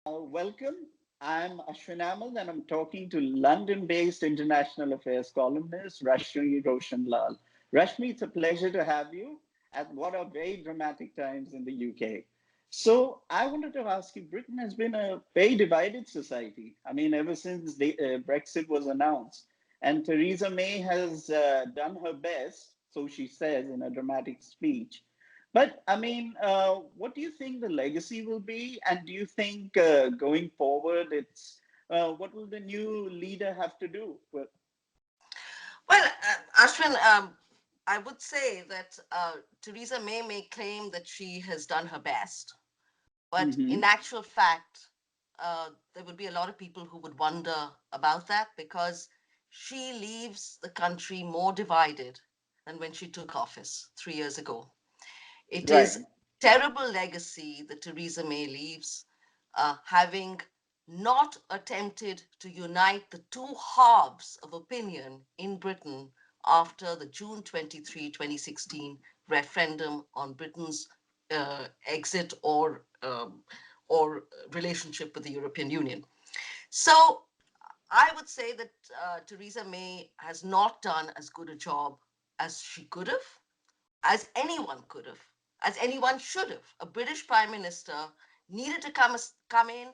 Welcome. I'm Ashwin and I'm talking to London-based international affairs columnist Rashmee Roshan Lall. Rashmee, it's a pleasure to have you at what are very dramatic times in the UK. So I wanted to ask you, Britain has been a very divided society. I mean, ever since Brexit was announced, and Theresa May has done her best, so she says in a dramatic speech, but I mean, what do you think the legacy will be? And do you think going forward, what will the new leader have to do? Well, Ashwin, I would say that Theresa may claim that she has done her best, but in hmm actual fact, there would be a lot of people who would wonder about that because she leaves the country more divided than when she took office 3 years ago. It is right, terrible legacy that Theresa May leaves, having not attempted to unite the two halves of opinion in Britain after the June 23, 2016 referendum on Britain's exit or relationship with the European Union. So I would say that Theresa May has not done as good a job as she could have, as anyone could have, as anyone should have. A British Prime Minister needed to come in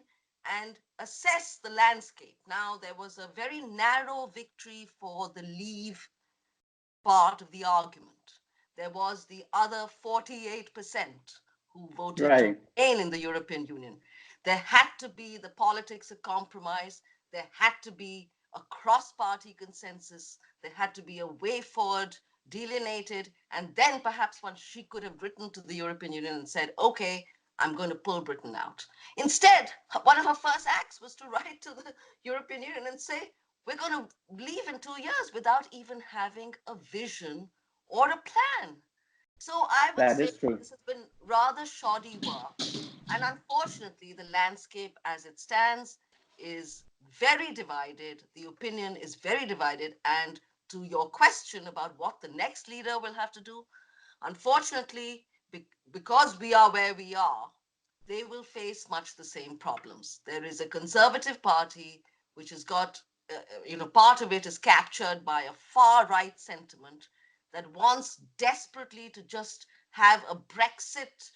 and assess the landscape. Now, there was a very narrow victory for the leave part of the argument. There was the other 48% who voted to right, remain in the European Union. There had to be the politics of compromise. There had to be a cross-party consensus. There had to be a way forward delineated. And then perhaps once she could have written to the European Union and said, okay, I'm going to pull Britain out. Instead, one of her first acts was to write to the European Union and say, we're going to leave in 2 years without even having a vision or a plan. So I would that say is true. this has been rather shoddy work. And unfortunately, the landscape as it stands is very divided. The opinion is very divided. And to your question about what the next leader will have to do, unfortunately, because we are where we are, they will face much the same problems. There is a conservative party which has got, part of it is captured by a far right sentiment that wants desperately to just have a Brexit,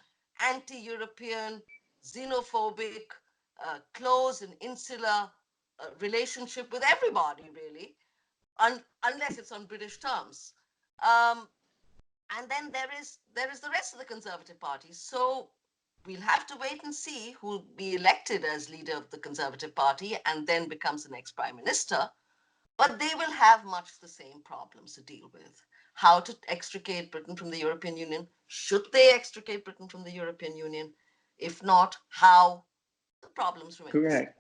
anti European, xenophobic, close and insular relationship with everybody, really, unless it's on British terms. Um, and then there is the rest of the Conservative Party. So we'll have to wait and see who will be elected as leader of the Conservative Party and then becomes the next Prime Minister. But they will have much the same problems to deal with. How to extricate Britain from the European Union? Should they extricate Britain from the European Union? If not, how? The problems remain the same. Correct.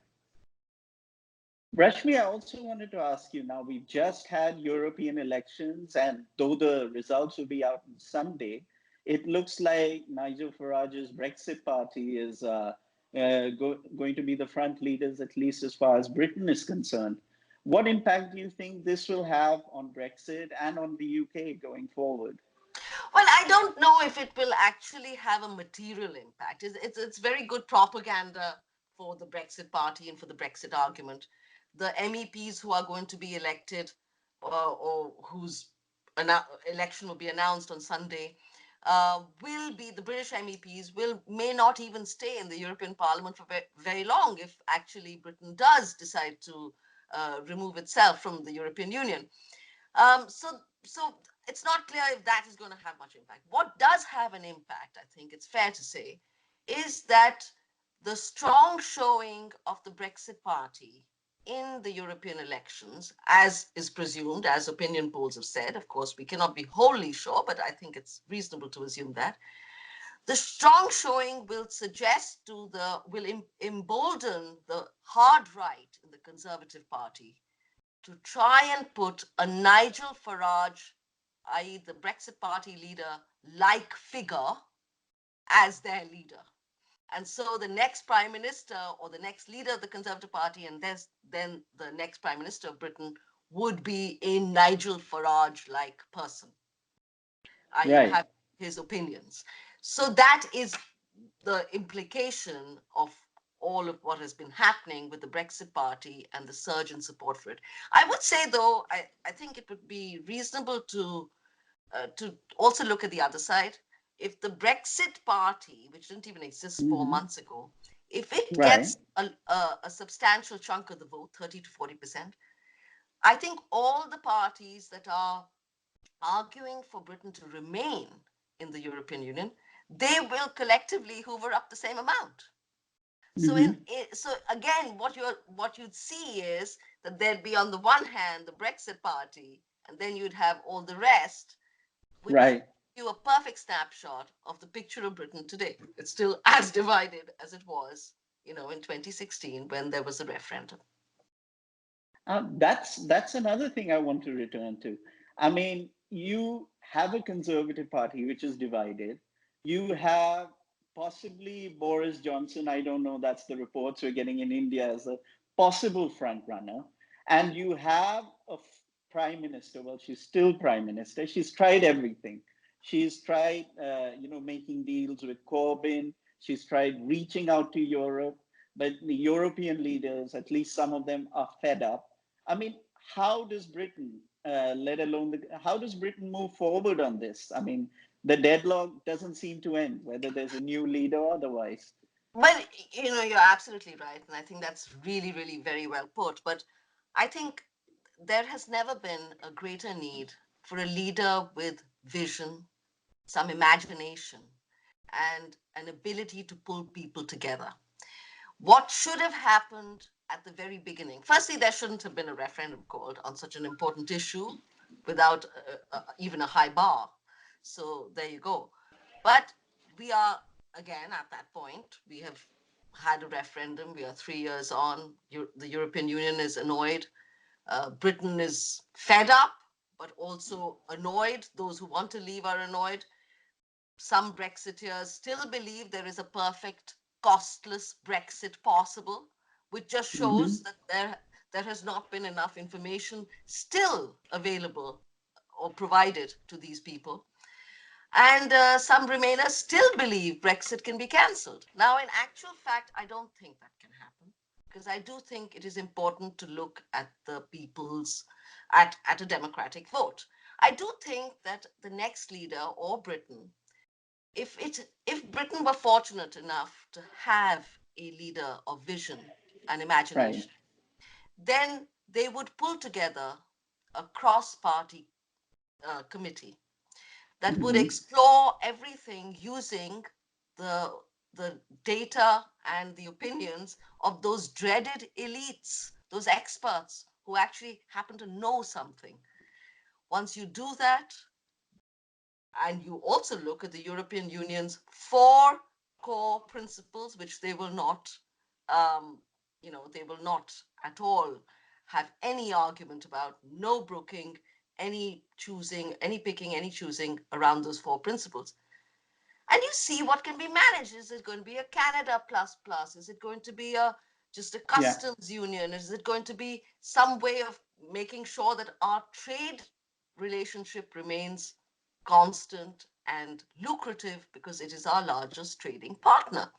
Rashmi, I also wanted to ask you now, we've just had European elections, and though the results will be out on Sunday, it looks like Nigel Farage's Brexit party is going to be the front leaders, at least as far as Britain is concerned. What impact do you think this will have on Brexit and on the UK going forward? Well, I don't know if it will actually have a material impact. It's very good propaganda for the Brexit party and for the Brexit argument. The MEPs who are going to be elected or whose election will be announced on Sunday will be the British MEPs may not even stay in the European Parliament for very long if actually Britain does decide to remove itself from the European Union. So it's not clear if that is going to have much impact. What does have an impact, I think it's fair to say, is that the strong showing of the Brexit party in the European elections, as is presumed, as opinion polls have said, of course, we cannot be wholly sure, but I think it's reasonable to assume that the strong showing will embolden the hard right in the Conservative Party to try and put a Nigel Farage, i.e., the Brexit Party leader, like figure as their leader. And so the next prime minister or the next leader of the Conservative Party, and then the next prime minister of Britain, would be a Nigel Farage like person, i.e., Right. have his opinions. So that is the implication of all of what has been happening with the Brexit Party and the surge in support for it. I would say, though, I think it would be reasonable to also look at the other side. If the Brexit Party, which didn't even exist 4 months ago, if it Right. gets a substantial chunk of the vote, 30 to 40%, I think all the parties that are arguing for Britain to remain in the European Union, they will collectively hoover up the same amount. So Hmm. so again, what you'd see is that there'd be on the one hand the Brexit Party, and then you'd have all the rest, which Right. give you a perfect snapshot of the picture of Britain today. It's still as divided as it was, in 2016 when there was a referendum. That's another thing I want to return to. I mean, you have a conservative party which is divided. You have possibly Boris Johnson. I don't know. That's the reports we're getting in India as a possible front runner. And you have a prime minister. Well, she's still prime minister. She's tried everything. She's tried, making deals with Corbyn. She's tried reaching out to Europe. But the European leaders, at least some of them, are fed up. I mean, how does Britain, how does Britain move forward on this? I mean, the deadlock doesn't seem to end, whether there's a new leader or otherwise. Well, you're absolutely right. And I think that's really, really very well put. But I think there has never been a greater need for a leader with vision, some imagination, and an ability to pull people together. What should have happened at the very beginning? Firstly, there shouldn't have been a referendum called on such an important issue without even a high bar. So there you go. But we are, again, at that point. We have had a referendum. We are 3 years on. The European Union is annoyed. Britain is fed up, but also annoyed. Those who want to leave are annoyed. Some Brexiteers still believe there is a perfect, costless Brexit possible, which just shows Hmm. that there has not been enough information still available or provided to these people. And some Remainers still believe Brexit can be cancelled. Now, in actual fact, I don't think that can happen, because I do think it is important to look at the people's, at a democratic vote. I do think that the next leader, or Britain, if Britain were fortunate enough to have a leader of vision and Right. imagination, then they would pull together a cross-party committee that would Hmm. explore everything using the the data and the opinions of those dreaded elites, those experts who actually happen to know something. Once you do that, and you also look at the European Union's four core principles, which they will not, they will not at all have any argument about, no brooking, any choosing, any picking, any choosing around those four principles. And you see what can be managed. Is it going to be a Canada plus plus? Is it going to be just a Yeah. customs union? Is it going to be some way of making sure that our trade relationship remains constant and lucrative because it is our largest trading partner?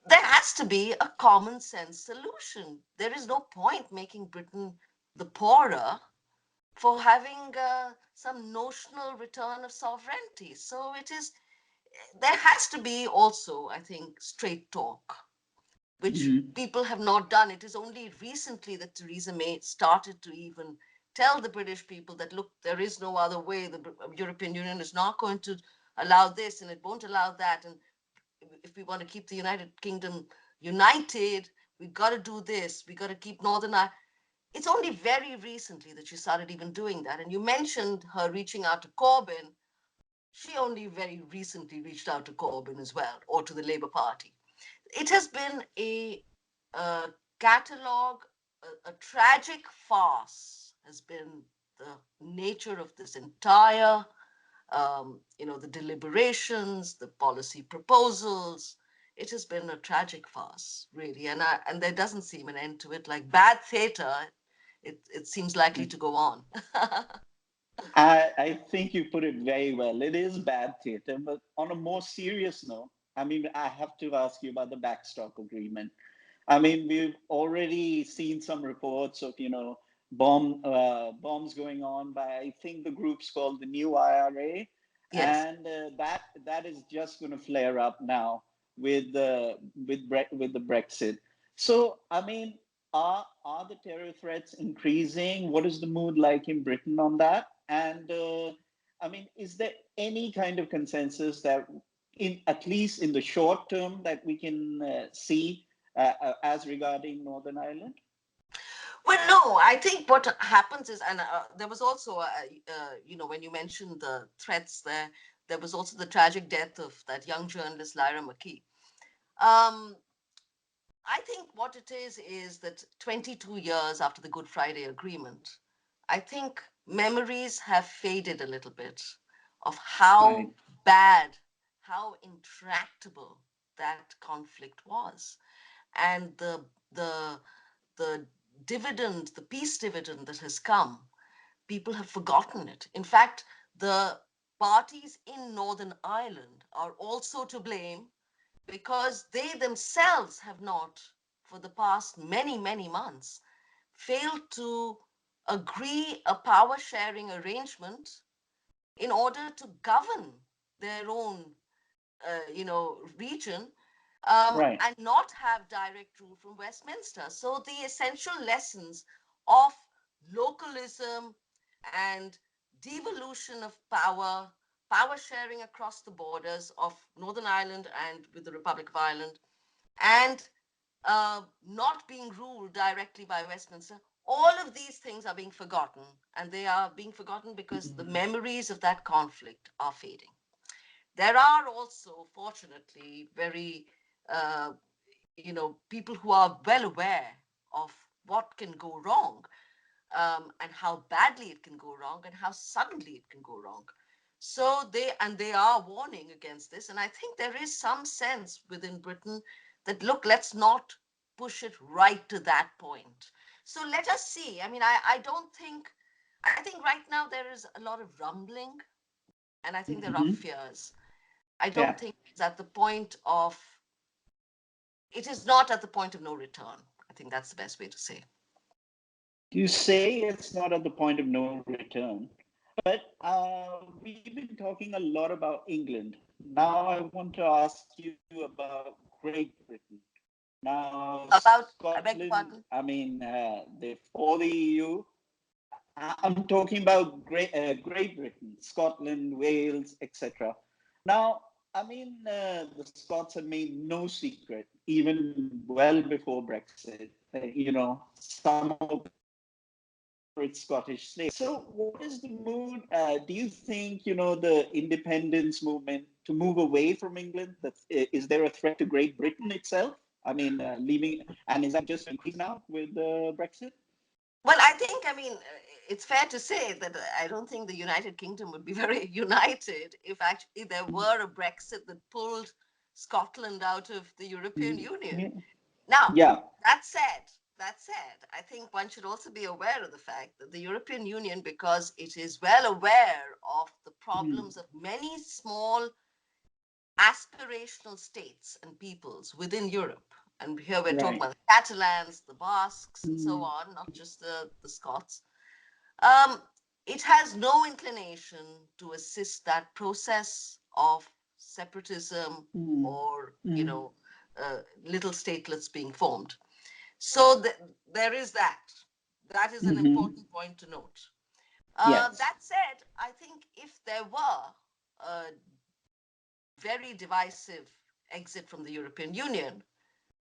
There has to be a common sense solution. There is no point making Britain the poorer for having some notional return of sovereignty. So there has to be also, I think, straight talk, which Hmm. people have not done. It is only recently that Theresa May started to even tell the British people that, look, there is no other way. The European Union is not going to allow this and it won't allow that. And if we want to keep the United Kingdom united, we've got to do this. We've got to keep Northern Ireland. It's only very recently that she started even doing that. And you mentioned her reaching out to Corbyn. She only very recently reached out to Corbyn as well, or to the Labour Party. It has been a catalogue, a tragic farce has been the nature of this entire, the deliberations, the policy proposals. It has been a tragic farce, really, and there doesn't seem an end to it. Like bad theatre, it seems likely to go on. I think you put it very well. It is bad theater, but on a more serious note, I mean, I have to ask you about the backstop agreement. I mean, we've already seen some reports of, bombs going on by, I think, the group's called the New IRA, Yes. and that is just going to flare up now with the Brexit. So, I mean, are the terror threats increasing? What is the mood like in Britain on that? And I mean, is there any kind of consensus that, in at least in the short term, that we can see as regarding Northern Ireland? Well, no, I think what happens is, and there was also, when you mentioned the threats there was also the tragic death of that young journalist, Lyra McKee. Um, I think what it is that 22 years after the Good Friday Agreement, I think memories have faded a little bit of how Right, bad, how intractable that conflict was, and the the dividend, the peace dividend that has come, people have forgotten it. In fact, the parties in Northern Ireland are also to blame because they themselves have not, for the past many, many months, failed to agree a power sharing arrangement in order to govern their own region, right. and not have direct rule from Westminster. So the essential lessons of localism and devolution of power, power sharing across the borders of Northern Ireland and with the Republic of Ireland, and not being ruled directly by Westminster, all of these things are being forgotten. And they are being forgotten because the Mhm. memories of that conflict are fading. There are also, fortunately, very, uh, people who are well aware of what can go wrong, and how badly it can go wrong and how suddenly it can go wrong. So they are warning against this. And I think there is some sense within Britain that, look, let's not push it right to that point. So let us see. I mean, I don't think, I think right now there is a lot of rumbling, and I think there are Mhm. fears. I Yeah. don't think it's at the point of, it is not at the point of no return. I think that's the best way to say. You say it's not at the point of no return, but we've been talking a lot about England. Now I want to ask you about Great Britain. Now, About, I beg your Scotland, pardon. I mean, they're for the EU. I'm talking about Great Britain, Scotland, Wales, etc. Now, I mean, the Scots have made no secret, even well before Brexit. Some of them declared it separate Scottish states. So, what is the mood? Do you think, the independence movement to move away from England? Is there a threat to Great Britain itself? I mean, leaving, and is that just going to increase now with Brexit? Well, I think, I mean, it's fair to say that I don't think the United Kingdom would be very united if actually there were a Brexit that pulled Scotland out of the European Union. Yeah. Now, Yeah. that said, that said, I think one should also be aware of the fact that the European Union, because it is well aware of the problems of Mm. many small aspirational states and peoples within Europe. And here we're talking about Right. the Catalans, the Basques, and so Mm. on, not just the Scots. Um, it has no inclination to assist that process of separatism Mm. or, Mm. little statelets being formed. So there is that. That is an Mm-hmm. important point to note. Yes. That said, I think if there were a very divisive exit from the European Union,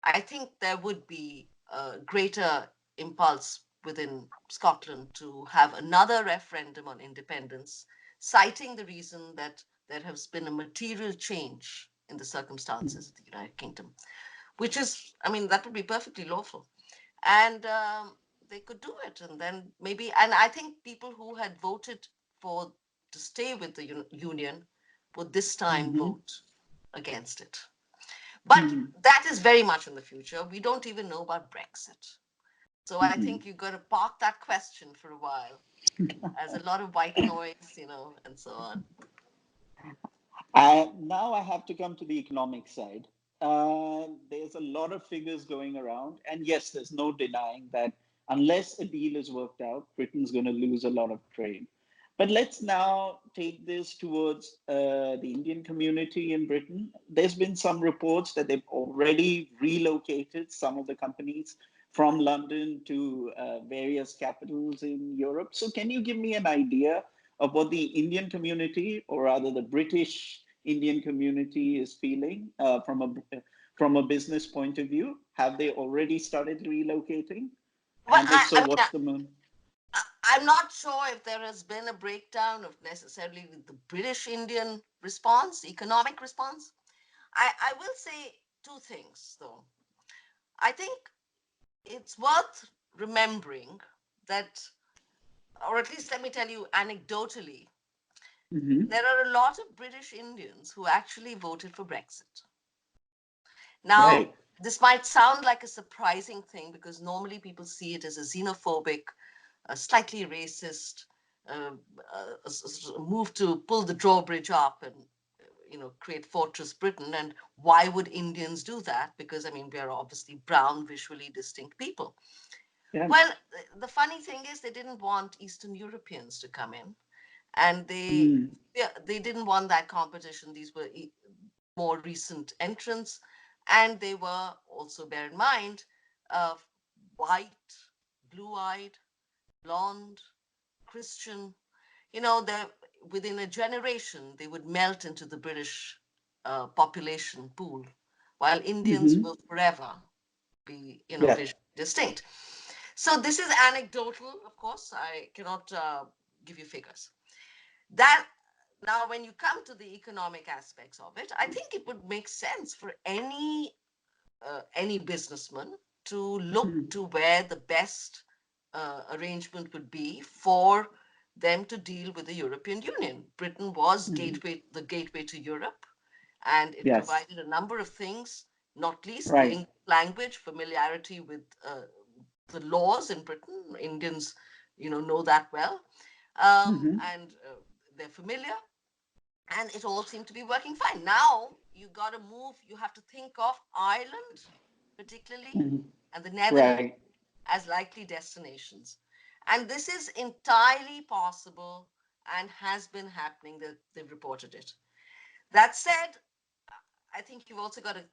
I think there would be a greater impulse within Scotland to have another referendum on independence, citing the reason that there has been a material change in the circumstances of the United Kingdom, which is, I mean, that would be perfectly lawful. And they could do it. And then maybe, and I think people who had voted for to stay with the union would this time Mm-hmm. vote against it. But Mm-hmm. that is very much in the future. We don't even know about Brexit. So I think Mm-hmm. you've got to park that question for a while, as a lot of white noise, and so on. Now I have to come to the economic side. There's a lot of figures going around, and yes, there's no denying that unless a deal is worked out, Britain's going to lose a lot of trade. But let's now take this towards the Indian community in Britain. There's been some reports that they've already relocated some of the companies from London to various capitals in Europe. So, can you give me an idea of what the Indian community, or rather the British Indian community, is feeling from a business point of view? Have they already started relocating? Well, And if so, I mean, what's the moon? I'm not sure if there has been a breakdown of necessarily the British Indian response, economic response. I will say two things, though. I think it's worth remembering that, or at least let me tell you anecdotally, Hmm. there are a lot of British Indians who actually voted for Brexit. Now, Right. this might sound like a surprising thing because normally people see it as a xenophobic, slightly racist uh, move to pull the drawbridge up and create Fortress Britain. And why would Indians do that? Because I mean, we are obviously brown, visually distinct people. Yeah. Well, the funny thing is they didn't want Eastern Europeans to come in, and Mm. they didn't want that competition. These were more recent entrants, and they were also, bear in mind, uh, white, blue-eyed, blonde, Christian. They within a generation they would melt into the British population pool, while Indians Hmm. will forever be, Yeah. visually distinct. So this is anecdotal, of course. I cannot give you figures. That Now, when you come to the economic aspects of it, I think it would make sense for any businessman to look Mm. to where the best arrangement would be for them to deal with the European Union. Britain was Hmm. the gateway to Europe, and it Yes. provided a number of things, not least the Right. English language, familiarity with the laws in Britain. Indians, know that well, Hmm. and they're familiar, and it all seemed to be working fine. Now you got to move, you have to think of Ireland, particularly, Hmm. and the Netherlands Right. as likely destinations. And this is entirely possible and has been happening. They've reported it. That said, I think you've also got to,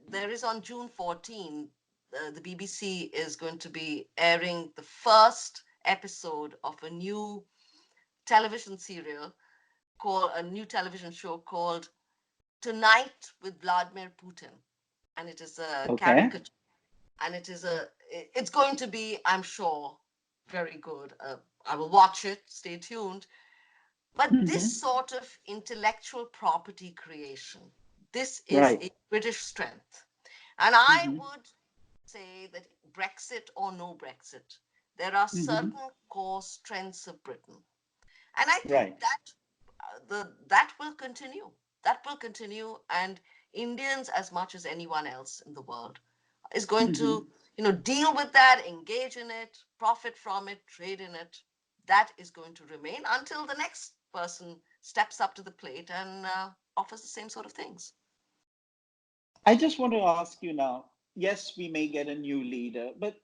there is on June 14, the BBC is going to be airing the first episode of a new television show called Tonight with Vladimir Putin. And it is a Okay. caricature, and it's going to be, I'm sure, very good. I will watch it, stay tuned. But this Hmm. sort of intellectual property creation, this is Right. a British strength. And I Hmm. would say that Brexit or no Brexit, there are Hmm. certain core strengths of Britain. And I think Right. that will continue. That will continue, and Indians, as much as anyone else in the world, is going Hmm. to, deal with that, engage in it, profit from it, trade in it. That is going to remain until the next person steps up to the plate and offers the same sort of things. I just want to ask you now. Yes, we may get a new leader, but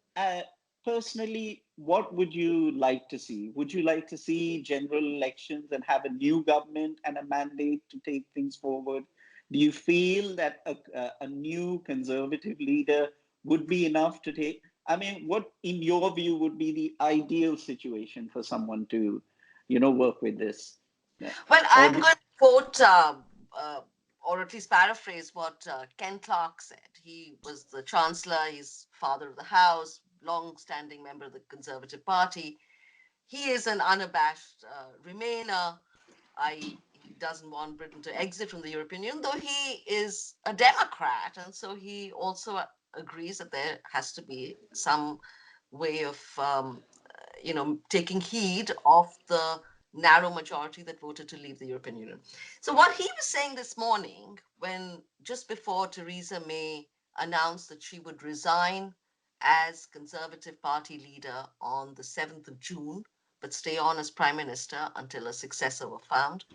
personally, what would you like to see? Would you like to see general elections and have a new government and a mandate to take things forward? Do you feel that a new conservative leader would be enough to take? I mean, what, in your view, would be the ideal situation for someone to, work with this? Yeah. Well, Or I'm do, going to quote, uh, or at least paraphrase what Ken Clarke said. He was the Chancellor, he's father of the House, long-standing member of the Conservative Party. He is an unabashed Remainer. He doesn't want Britain to exit from the European Union, though he is a Democrat, and so he also agrees that there has to be some way of, taking heed of the narrow majority that voted to leave the European Union. So what he was saying this morning, when just before Theresa May announced that she would resign as Conservative Party leader on the 7th of June, but stay on as prime minister until a successor were found.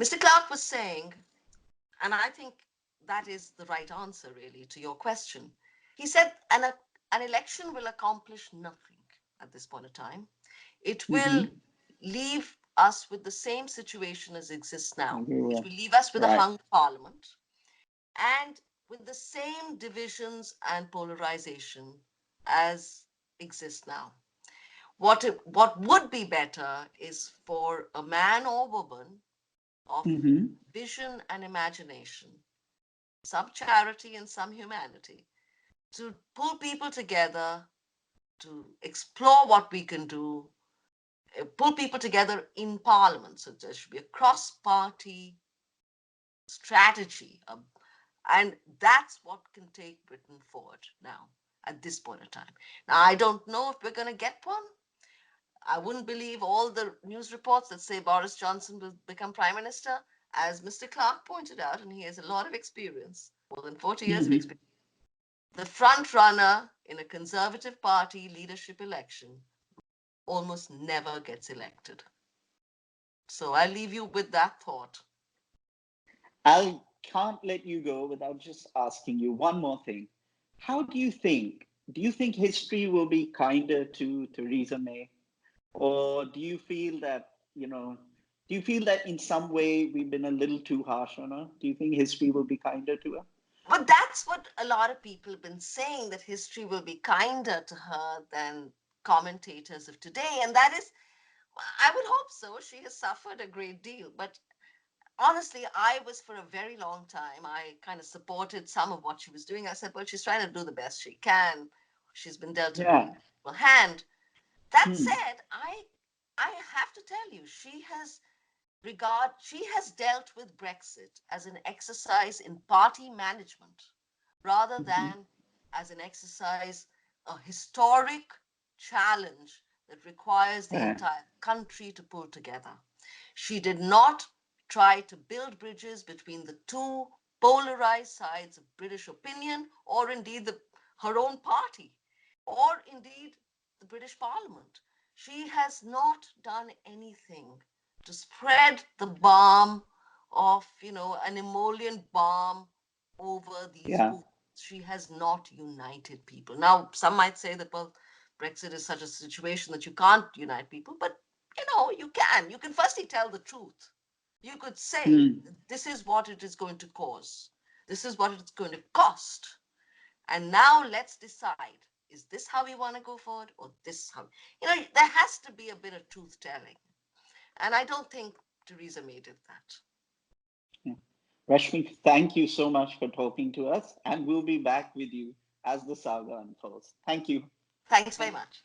Mr. Clark was saying, and I think that is the right answer, really, to your question. He said an election will accomplish nothing at this point of time. It will Mm-hmm. leave us with the same situation as exists now. It Everywhere. will leave us with a Right. hung parliament and with the same divisions and polarization as exists now. What would be better is for a man or woman of Mm-hmm. vision and imagination, some charity and some humanity, to pull people together, to explore what we can do, pull people together in parliament. So there should be a cross party strategy. And that's what can take Britain forward now at this point in time. Now, I don't know if we're going to get one. I wouldn't believe all the news reports that say Boris Johnson will become prime minister. As Mr. Clark pointed out, and he has a lot of experience, more than 40 years of Mm-hmm. experience, the front runner in a Conservative Party leadership election almost never gets elected. So I leave you with that thought. I can't let you go without just asking you one more thing. How do you think? Do you think history will be kinder to Theresa May? Or do you feel that, do you feel that in some way we've been a little too harsh on her? Do you think history will be kinder to her? But that's what a lot of people have been saying, that history will be kinder to her than commentators of today. And that is, I would hope so. She has suffered a great deal. But honestly, I was for a very long time, I kind of supported some of what she was doing. I said, well, she's trying to do the best she can. She's been dealt a very Yeah. difficult hand. That Hmm. said, I have to tell you, she has dealt with Brexit as an exercise in party management rather Mm-hmm. than as an exercise, a historic challenge that requires the Yeah. entire country to pull together. She did not try to build bridges between the two polarized sides of British opinion, or indeed her own party, or indeed the British Parliament. She has not done anything to spread the balm of, an emollient balm over these Yeah. wounds. She has not united people. Now, some might say that, well, Brexit is such a situation that you can't unite people, but you can. You can firstly tell the truth. You could say, Hmm. this is what it is going to cause, this is what it's going to cost. And now let's decide, is this how we want to go forward, or this how? There has to be a bit of truth telling. And I don't think Theresa May did that. Yeah. Rashmi, thank you so much for talking to us, and we'll be back with you as the saga unfolds. Thank you. Thanks very much.